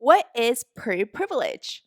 What is pretty privilege?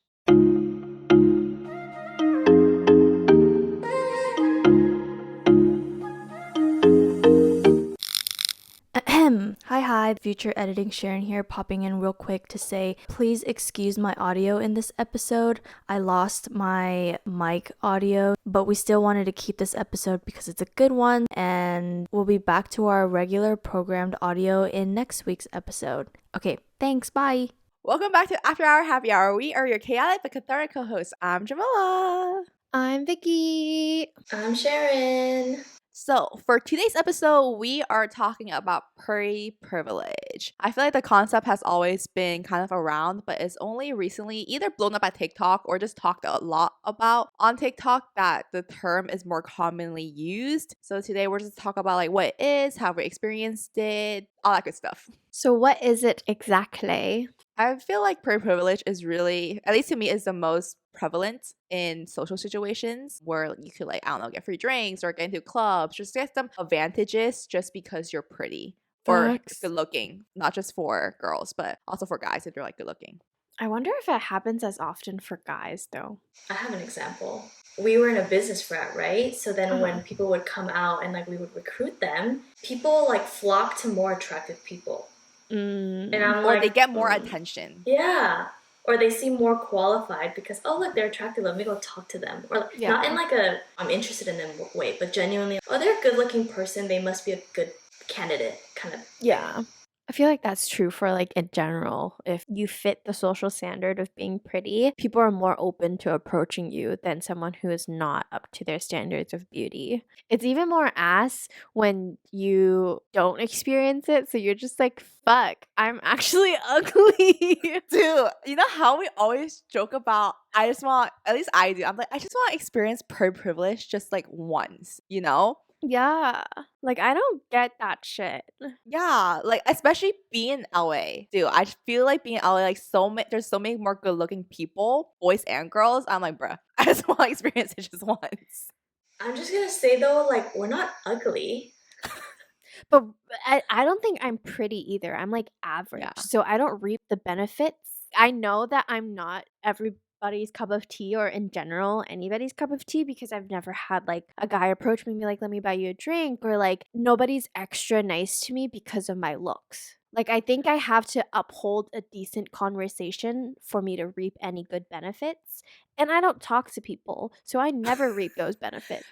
Hi, future editing Sharon here, popping in real quick to say please excuse my audio in this episode. I lost my mic audio, but we still wanted to keep this episode because it's a good one, and we'll be back to our regular programmed audio in next week's episode. Okay, thanks, bye! Welcome back to After Hour Happy Hour. We are your chaotic but cathartic co-hosts. I'm Jamila. I'm Vicky. I'm Sharon. So, for today's episode, we are talking about pretty privilege. I feel like the concept has always been kind of around, but it's only recently either blown up at TikTok or just talked a lot about on TikTok that the term is more commonly used. So today we're just talk about like what it is, how we experienced it, all that good stuff. So what is it exactly? I feel like pretty privilege is really, at least to me, is the most prevalent in social situations where you could, like, I don't know, get free drinks or get into clubs, just get some advantages just because you're pretty or good looking, not just for girls, but also for guys if they're like good looking. I wonder if it happens as often for guys though. I have an example. We were in a business frat, right? So then when people would come out and like we would recruit them, people like flock to more attractive people. And I'm or like, they get more attention. Yeah. Or they seem more qualified because, oh, look, they're attractive. Let me go talk to them. Or not in like a, I'm interested in them way, but genuinely, oh, they're a good looking person. They must be a good candidate kind of. Yeah. I feel like that's true for like in general. If you fit the social standard of being pretty, people are more open to approaching you than someone who is not up to their standards of beauty. It's even more ass when you don't experience it. So you're just like, fuck, I'm actually ugly. Dude, you know how we always joke about, I just want, at least I do, I'm like, I just want to experience privilege just like once, you know? Yeah. Like, I don't get that shit. Yeah. Like, especially being in LA. Dude, I feel like being in LA, like, there's so many more good looking people, boys and girls. I'm like, bruh, I just want to experience it just once. I'm just gonna say, though, like, we're not ugly. But I don't think I'm pretty either. I'm, like, average. Yeah. So I don't reap the benefits. I know that I'm not everybody's cup of tea or in general anybody's cup of tea because I've never had like a guy approach me and be like, let me buy you a drink, or like nobody's extra nice to me because of my looks. Like, I think I have to uphold a decent conversation for me to reap any good benefits, and I don't talk to people, so I never reap those benefits.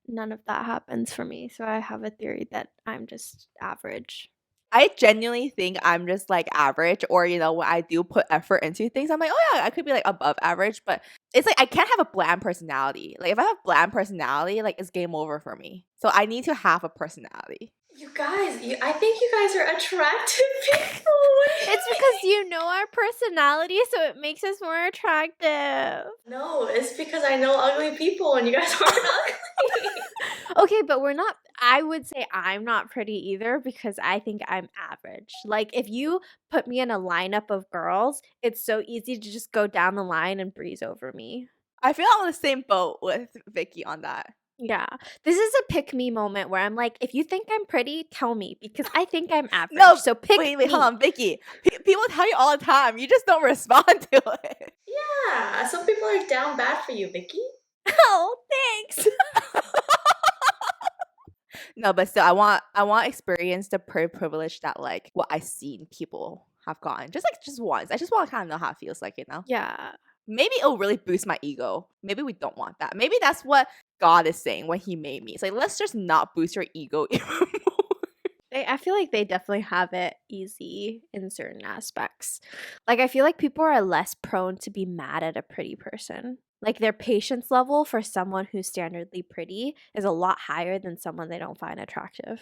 None of that happens for me, so I have a theory that I'm just average. I genuinely think I'm just like average, or you know, when I do put effort into things, I'm like, oh yeah, I could be like above average, but it's like I can't have a bland personality. Like if I have bland personality, like it's game over for me. So I need to have a personality. You guys, I think you guys are attractive people. It's because you know our personality, so it makes us more attractive. No, it's because I know ugly people and you guys aren't ugly. Okay, but we're not, I would say I'm not pretty either because I think I'm average. Like, if you put me in a lineup of girls, it's so easy to just go down the line and breeze over me. I feel I'm on the same boat with Vicky on that. Yeah. This is a pick me moment where I'm like, if you think I'm pretty, tell me because I think I'm average. No, so pick wait, me. hold on, Vicky. People tell you all the time. You just don't respond to it. Yeah, some people are down bad for you, Vicky. Oh, thanks. No, but still, I want to experience the privilege that like what I've seen people have gotten. Just once. I just want to kind of know how it feels like, you know? Yeah. Maybe it'll really boost my ego. Maybe we don't want that. Maybe that's what God is saying when he made me. It's like, let's just not boost your ego even more. I feel like they definitely have it easy in certain aspects. Like, I feel like people are less prone to be mad at a pretty person. Like, their patience level for someone who's standardly pretty is a lot higher than someone they don't find attractive.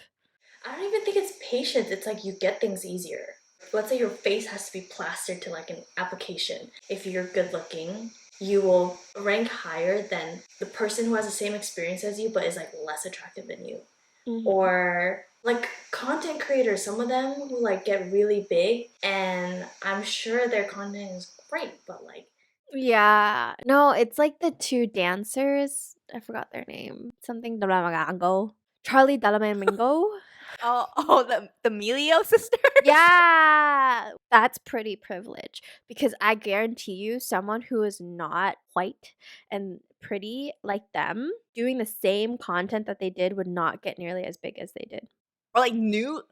I don't even think it's patience. It's like you get things easier. Let's say your face has to be plastered to like an application. If you're good looking, you will rank higher than the person who has the same experience as you but is like less attractive than you. Mm-hmm. Or like content creators, some of them who like get really big and I'm sure their content is great, but like yeah. No, it's like the two dancers. I forgot their name. Something Dalamango. Charlie Dalamango. The Melio sisters. Yeah, that's pretty privilege because I guarantee you someone who is not white and pretty like them doing the same content that they did would not get nearly as big as they did. Or like Newt.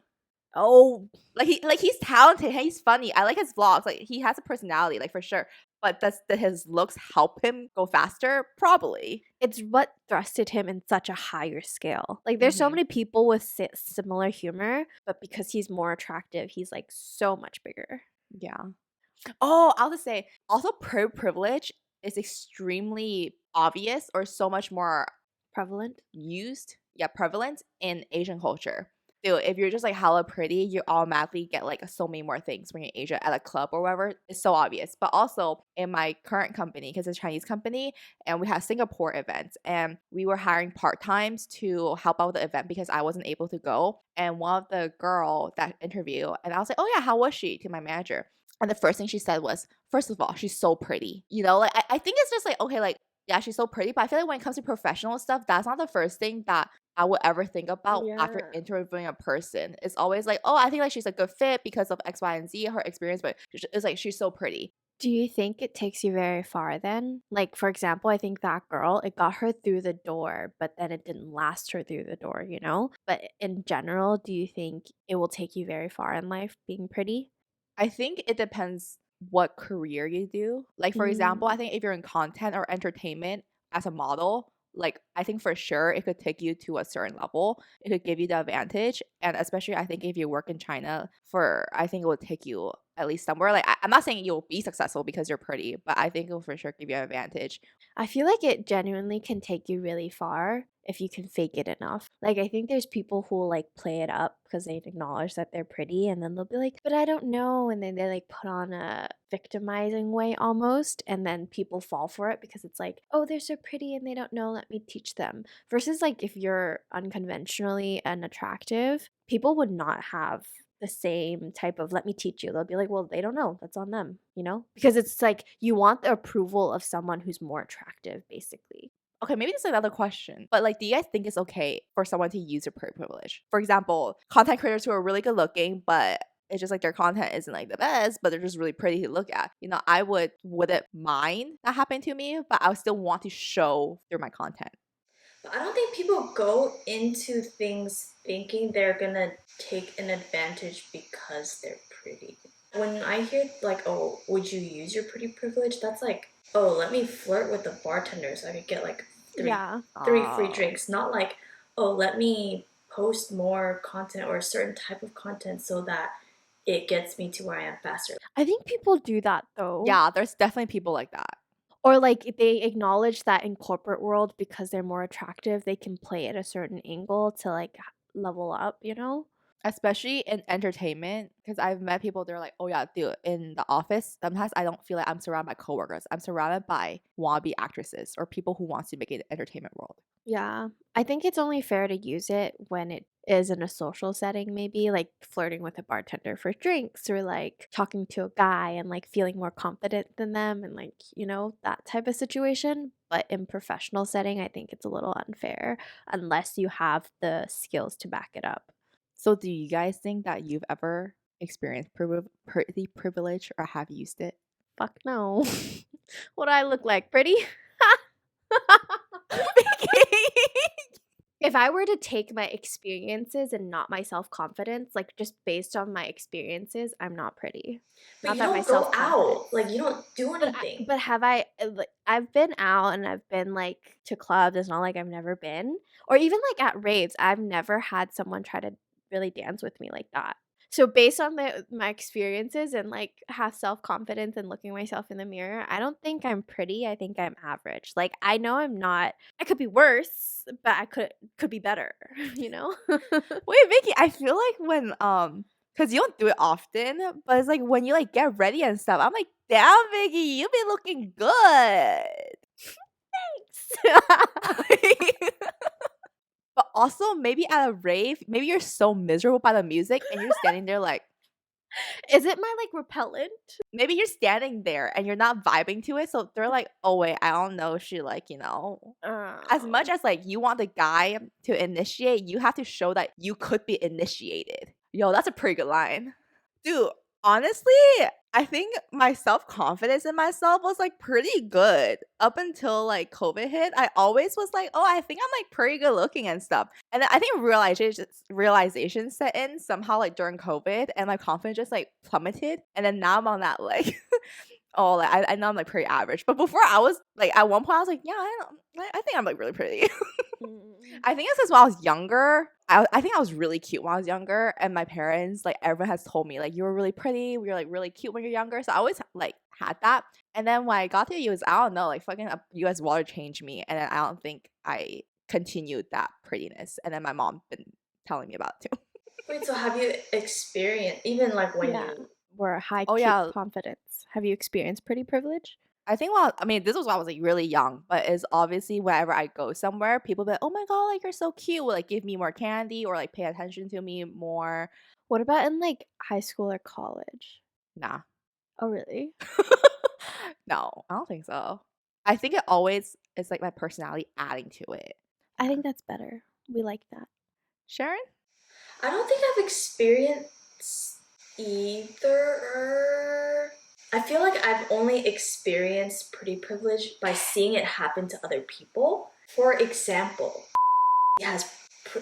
Oh, Like he's talented. He's funny. I like his vlogs. Like he has a personality, like for sure. But does his looks help him go faster? Probably. it's what thrusted him in such a higher scale. Like there's so Mhm. many people with similar humor, but because he's more attractive, he's like so much bigger. Yeah. Oh, I'll just say also privilege is extremely obvious or so much more Prevalent. used, yeah, prevalent in Asian culture. Dude, if you're just like hella pretty, you automatically get like so many more things when you're in Asia at a club or whatever. It's so obvious. But also in my current company, because it's a Chinese company, and we had Singapore events, and we were hiring part times to help out with the event because I wasn't able to go. And one of the girl that interview, and I was like, oh yeah, how was she to my manager? And the first thing she said was, first of all, she's so pretty. You know, like I think it's just like, okay, like yeah, she's so pretty, but I feel like when it comes to professional stuff, that's not the first thing that I would ever think about after Yeah. interviewing a person. It's always like, oh, I think like she's a good fit because of X, Y, and Z, her experience, but it's like she's so pretty. Do you think it takes you very far then? Like, for example, I think that girl, it got her through the door, but then it didn't last her through the door, you know? But in general, do you think it will take you very far in life being pretty? I think it depends what career you do. Like, for example, I think if you're in content or entertainment as a model, like, I think for sure it could take you to a certain level. It could give you the advantage. And especially, I think if you work in China, I think it will take you at least somewhere. Like, I'm not saying you'll be successful because you're pretty, but I think it will for sure give you an advantage. I feel like it genuinely can take you really far if you can fake it enough. Like, I think there's people who like play it up because they acknowledge that they're pretty and then they'll be like, but I don't know. And then they like put on a victimizing way almost. And then people fall for it because it's like, oh, they're so pretty and they don't know. Let me teach them. Versus like if you're unconventionally unattractive, people would not have the same type of let me teach you. They'll be like, well, they don't know. That's on them, you know? Because it's like you want the approval of someone who's more attractive, basically. Okay, maybe this is another question, but like, do you guys think it's okay for someone to use their privilege? For example, content creators who are really good looking, but it's just like their content isn't like the best, but they're just really pretty to look at. You know, I wouldn't mind that happening to me, but I would still want to show through my content. But I don't think people go into things thinking they're gonna take an advantage because they're pretty. When I hear like, oh, would you use your pretty privilege? That's like, oh, let me flirt with the bartender so I could get like three free Oh. drinks. Not like, oh, let me post more content or a certain type of content so that it gets me to where I am faster. I think people do that though. Yeah, there's definitely people like that. Or like they acknowledge that in corporate world because they're more attractive, they can play at a certain angle to like level up, you know? Especially in entertainment, because I've met people, they're like, oh yeah, dude, in the office, sometimes I don't feel like I'm surrounded by coworkers. I'm surrounded by wannabe actresses or people who wants to make it in the entertainment world. Yeah. I think it's only fair to use it when it is in a social setting, maybe like flirting with a bartender for drinks or like talking to a guy and like feeling more confident than them and like, you know, that type of situation. But in professional setting, I think it's a little unfair unless you have the skills to back it up. So do you guys think that you've ever experienced pretty privilege or have used it? Fuck no. What do I look like? Pretty? If I were to take my experiences and not my self confidence, like just based on my experiences, I'm not pretty. But Not you that my don't go self-confidence. out. Like, you don't do anything. But have I? Like, I've been out and I've been like to clubs. It's not like I've never been, or even like at raves. I've never had someone try to really dance with me like that. So based on my experiences and like have self confidence and looking myself in the mirror, I don't think I'm pretty. I think I'm average. Like I know I'm not. I could be worse, but I could be better. You know. Wait, Vicky, I feel like when because you don't do it often, but it's like when you like get ready and stuff, I'm like, damn, Vicky, you've been looking good. But also maybe at a rave, maybe you're so miserable by the music and you're standing there like, Is it my, like, repellent? Maybe you're standing there and you're not vibing to it, so they're like, "Oh, wait, I don't know if she, like, as much Oh. as, like, you want the guy to initiate, you have to show that you could be initiated. Yo, that's a pretty good line. Dude, honestly, I think my self-confidence in myself was, like, pretty good up until, like, COVID hit. I always was like, "Oh, I think I'm, like, pretty good looking and stuff." And then I think realization set in somehow, like, during COVID, and my confidence just, like, plummeted, and then now I'm on that, like oh, like, I know I'm, like, pretty average, but before I was like, at one point, I was like, "Yeah, I think I'm, like, really pretty." Mm. I think it's 'cause when I was younger, I think I was really cute when I was younger, and my parents, like, everyone has told me, like, "You were really pretty, you're, like, really cute when you're younger," so I always, like, had that, and then when I got to the US, I don't know, like, fucking US water changed me, and then I don't think I continued that prettiness, and then my mom been telling me about it too. Wait, so have you experienced, even like when Yeah. you, We're high Oh, cute yeah. confidence. Have you experienced pretty privilege? I think I mean, this was when I was, like, really young, but it's obviously whenever I go somewhere, people be like, "Oh my god, like, you're so cute," will, like, give me more candy or, like, pay attention to me more. What about in, like, high school or college? Nah. Oh, really? No, I don't think so. I think it always is, like, my personality adding to it. I Yeah. think that's better. We like that. Sharon? I don't think I've experienced either. I feel like I've only experienced pretty privilege by seeing it happen to other people. For example,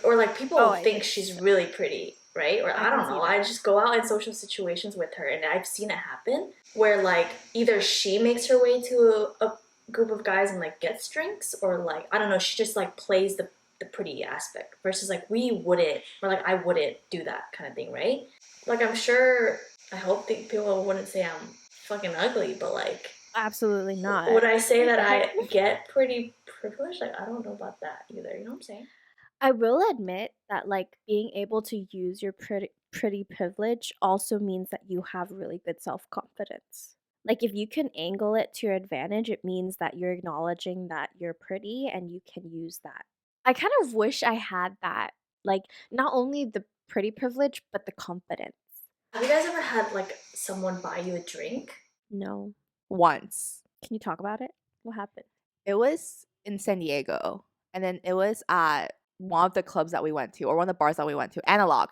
or like people Oh, I think can she's see that. really pretty, right? Or I I can don't see know. I that. just go out in social situations with her, and I've seen it happen where like either she makes her way to a group of guys and like gets drinks, or like I don't know, she just like plays the pretty aspect versus like we wouldn't, or like I wouldn't do that kind of thing, right? Like I'm sure, I hope that people wouldn't say I'm fucking ugly, but like Absolutely would not. I say What that the heck? I get pretty privileged? Like I don't know about that either. You know what I'm saying? I will admit that, like, being able to use your pretty privilege also means that you have really good self-confidence. Like, if you can angle it to your advantage, it means that you're acknowledging that you're pretty and you can use that. I kind of wish I had that. Like, not only the pretty privilege, but the confidence. Have you guys ever had like someone buy you a drink? No. Once. Can you talk about it? What happened? It was in San Diego, and then it was at one of the clubs that we went to, or one of the bars that we went to, Analog.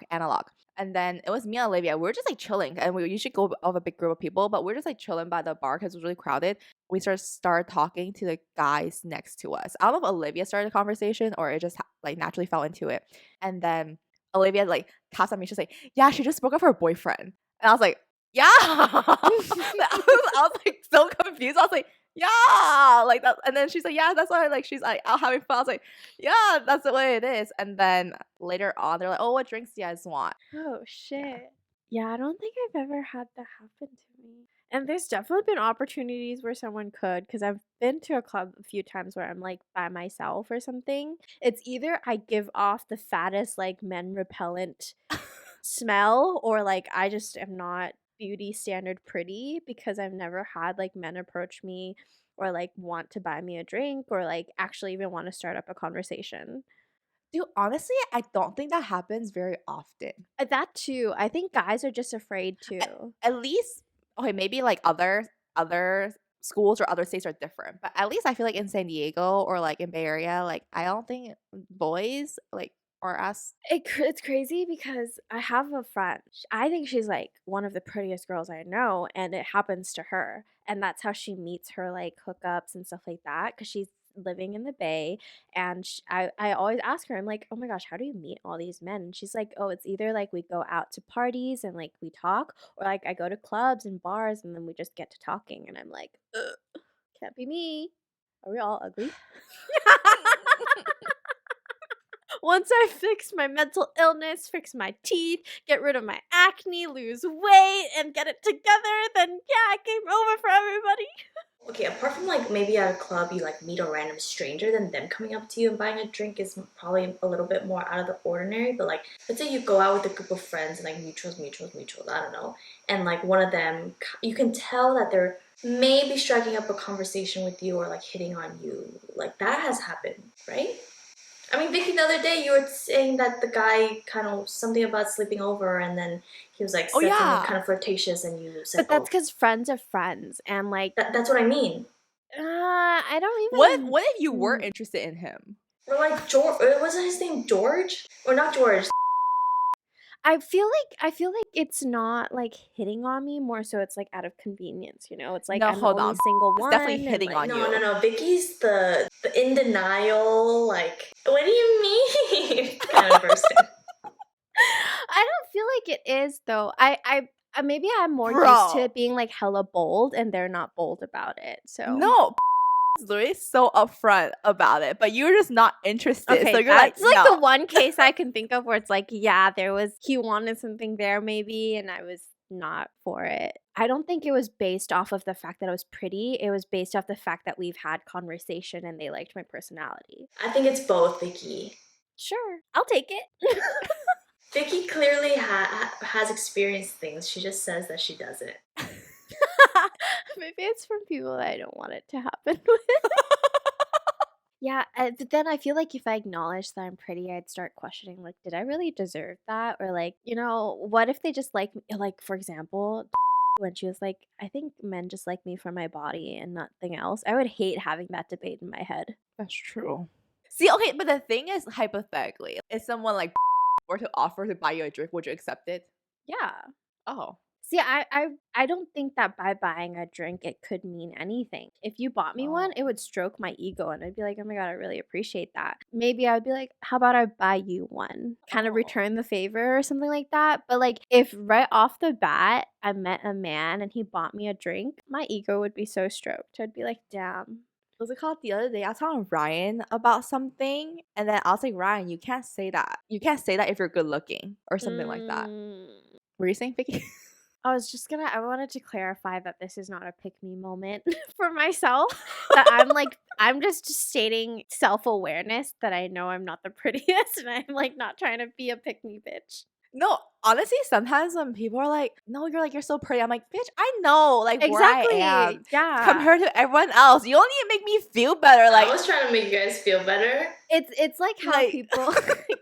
And then it was me and Olivia. We were just, like, chilling, and we usually go of a big group of people, but we're just, like, chilling by the bar because it was really crowded. We started talking to the guys next to us. I don't know if Olivia started a conversation or it just, like, naturally fell into it. And then Olivia, like, taps at me. She's like, "Yeah, she just broke up with her boyfriend." And I was like, "Yeah!" I was, like, so confused. I was like, "Yeah!" Like, that, and then she's like, "Yeah, that's why, like, she's, like, out having fun." I was like, "Yeah, that's the way it is." And then later on, they're like, "Oh, what drinks do you guys want?" Oh, Yeah. shit. Yeah, I don't think I've ever had that happen to me. And there's definitely been opportunities where someone could, because I've been to a club a few times where I'm like by myself or something. It's either I give off the fattest, like men repellent smell, or like I just am not beauty standard pretty because I've never had like men approach me or like want to buy me a drink or like actually even want to start up a conversation. Dude, honestly, I don't think that happens very often. That too. I think guys are just afraid At to. at least okay, maybe, like, other schools or other states are different, but at least I feel like in San Diego or, like, in Bay Area, like, I don't think boys, like, are as It's crazy because I have a friend. I think she's like one of the prettiest girls I know, and it happens to her. And that's how she meets her like hookups and stuff like that. Because she's living in the Bay, and I always ask her, I'm like, oh my gosh, how do you meet all these men? And she's like, oh, it's either like we go out to parties and like we talk, or like I go to clubs and bars and then we just get to talking. And I'm like, ugh, can't be me. Are we all ugly? Once I fix my mental illness, fix my teeth, get rid of my acne, lose weight, and get it together, then yeah, game over for everybody. Okay, apart from like maybe at a club you like meet a random stranger, then them coming up to you and buying a drink is probably a little bit more out of the ordinary. But like, let's say you go out with a group of friends and like mutuals, I don't know, and like one of them, you can tell that they're maybe striking up a conversation with you or like hitting on you. Like that has happened, right? I mean, Vicky, the other day you were saying that the guy kind of something about sleeping over, and then he was like Oh said something yeah. kind of flirtatious, and you said, But that's "Oh, because friends are friends, and like, that's what I mean." I don't What even. if you were interested in him? Or like George, wasn't his name George? Or not George? I feel like it's not like hitting on me, more so it's like out of convenience, you know? It's like No, I'm the hold only on. single It's one, definitely and hitting like on No, you. no, no. Vicky's the in denial, like, what do you mean? kind of person. I don't feel like it is though. Maybe I'm more used to Bro. it being like hella bold, and they're not bold about it. So No, is literally so upfront about it, but you're just not interested. okay, So you're like, that's like no. the one case I can think of where it's like, yeah, he wanted something there maybe, and I was not for it. I don't think it was based off of the fact that I was pretty. It was based off the fact that we've had conversation and they liked my personality. I think it's both, Vicky. Sure, I'll take it. Vicky clearly has experienced things. She just says that she doesn't. Maybe it's from people that I don't want it to happen with. Yeah, but then I feel like if I acknowledge that I'm pretty, I'd start questioning, like, did I really deserve that? Or like, what if they just like me? Like, for example, when she was like, I think men just like me for my body and nothing else. I would hate having that debate in my head. That's true. See, okay, but the thing is, hypothetically, if someone like were to offer to buy you a drink, would you accept it? Yeah. Oh. See, I don't think that by buying a drink it could mean anything. If you bought me one, it would stroke my ego and I'd be like, "Oh my god, I really appreciate that." Maybe I'd be like, "How about I buy you one?" Kind of Oh. return the favor or something like that. But like if right off the bat I met a man and he bought me a drink, my ego would be so stroked. I'd be like, "Damn." What was it called the other day? I was talking to Ryan about something, and then I was like, Ryan, you can't say that. You can't say that if you're good looking or something like that. Were you saying, Vicky? I wanted to clarify that this is not a pick me moment for myself. That I'm just stating self awareness that I know I'm not the prettiest and I'm like not trying to be a pick me bitch. No, honestly, sometimes when people are like, no, you're so pretty. I'm like, bitch, I know like where Exactly. I am Yeah. compared to everyone else. You don't need to make me feel better. Like, I was trying to make you guys feel better. It's like how Like- people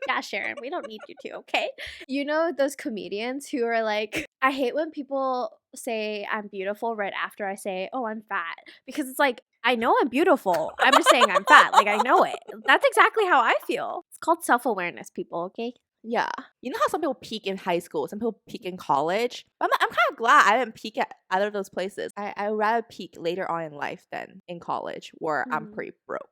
yeah, Sharon, we don't need you to, okay? You know those comedians who are like, I hate when people say I'm beautiful right after I say, "Oh, I'm fat." Because it's like, I know I'm beautiful. I'm just saying I'm fat. Like I know it. That's exactly how I feel. It's called self-awareness, people, okay? yeah. You know how some people peak in high school, some people peak in college? I'm kind of glad I didn't peak at either of those places. I would rather peak later on in life than in college where I'm pretty broke.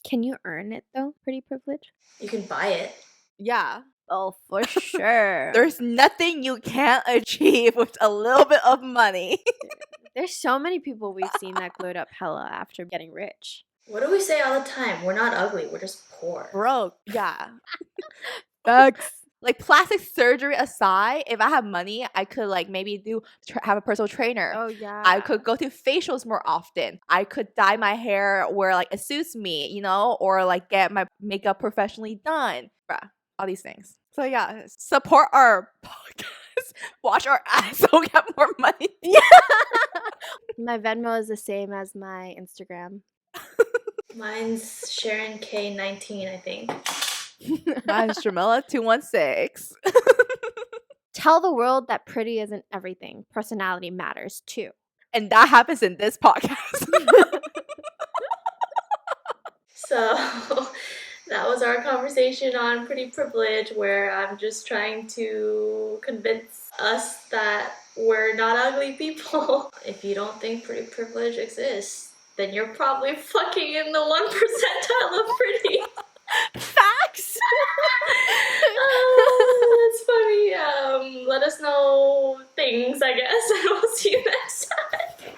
Can you earn it though? Pretty privilege? You can buy it. Yeah. Oh, for sure. There's nothing you can't achieve with a little bit of money. There's so many people we've seen that glowed up hella after getting rich. What do we say all the time? We're not ugly. We're just poor. Broke. Yeah. Bugs. Like plastic surgery aside, if I have money, I could like maybe have a personal trainer. Oh yeah. I could go to facials more often. I could dye my hair where like it suits me, or like get my makeup professionally done. Bruh, all these things. So yeah, support our podcast. Watch our ads so we get more money. My Venmo is the same as my Instagram. Mine's Sharon K19, I think. Mine's Jamila216. Tell the world that pretty isn't everything. Personality matters too. And that happens in this podcast. So that was our conversation on pretty privilege, where I'm just trying to convince us that we're not ugly people. If you don't think pretty privilege exists, then you're probably fucking in the 1 percentile of pretty. Facts. Oh, that's funny. Let us know things, I guess, and we'll see you next time.